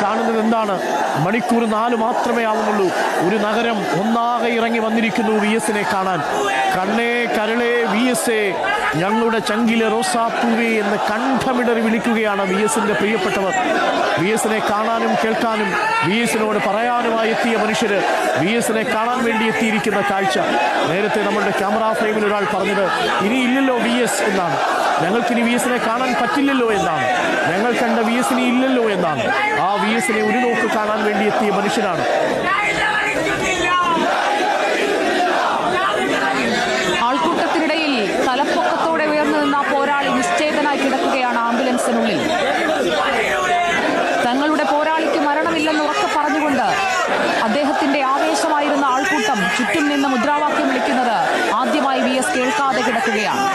കാണുന്നത് എന്താണ്? മണിക്കൂർ 4 മാത്രമേ ആവുന്നുള്ളൂ. ഒരു നഗരം ഒന്നാകെ ഇറങ്ങി വന്നിരിക്കുന്നു VS-നെ കാണാൻ. കണ്ണേ കരളേ VS-എ, ഞങ്ങളുടെ ചങ്കിലെ റോസാപ്പൂവേ എന്ന് കണ്ഠമിടറി വിളിക്കുകയാണ് VS-ന്റെ പ്രിയപ്പെട്ടവർ. VS-നെ കാണാനും കേൾക്കാനും VS-നോട് പറയാനുമായി എത്തിയ മനുഷ്യര് VS-നെ കാണാൻ വേണ്ടി എത്തിയിരിക്കുന്ന കാഴ്ച. നേരത്തെ നമ്മുടെ ക്യാമറ ഫ്രെയിമിൽ ഒരാൾ പറഞ്ഞത് ഇനിയില്ലല്ലോ VS എന്നാണ്. ഞങ്ങൾക്കിനി VS-നെ കാണാൻ പറ്റില്ലല്ലോ എന്നാണ്. ഞങ്ങൾ കണ്ട VS-നെ ഇല്ലല്ലോ എന്നാണ്. ആ VS-നെ ഒരു നോക്ക് കാണാൻ വേണ്ടി എത്തിയ മനുഷ്യനാണ്. ആൾക്കൂട്ടത്തിനിടയിൽ തലപ്പൊക്കത്തോടെ ഉയർന്നു നിന്ന പോരാളി നിശ്ചേതനായി കിടക്കുകയാണ് ആംബുലൻസിനുള്ളിൽ. തങ്ങളുടെ പോരാളിക്ക് മരണമില്ലെന്ന് ഉറക്കെ പറഞ്ഞുകൊണ്ട് അദ്ദേഹത്തിന്റെ ആവേശമായിരുന്ന ആൾക്കൂട്ടം ചുറ്റും നിന്ന് മുദ്രാവാക്യം വിളിക്കുന്നത് ആദ്യമായി VS കേൾക്കാതെ കിടക്കുകയാണ്.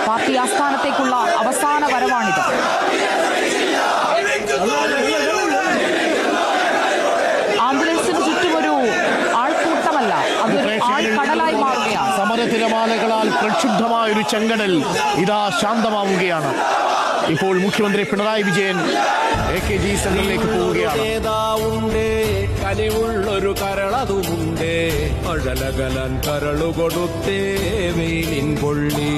പാർട്ടി ആസ്ഥാനത്തേക്കുള്ള അവസാന വരവാണിത്. ആംബുലൻസിന് ചുറ്റും ഒരു ആൾക്കൂട്ടമല്ല, അതൊരു ആൾക്കടലായി മാറുകയാണ്. സമരതിരമാലകളാൽ പ്രക്ഷുബ്ധമായൊരു ചെങ്കടൽ ഇതാ ശാന്തമാവുകയാണ്. ഇപ്പോൾ മുഖ്യമന്ത്രി പിണറായി വിജയൻ AKG സെന്ററിലേക്ക് പോവുകയാണ്. കനിവുള്ളൊരു കരളതുമുണ്ടേ, അഴലകലൻ കരളുകൊടുത്തേ വെയിലിൻ പൊള്ളി.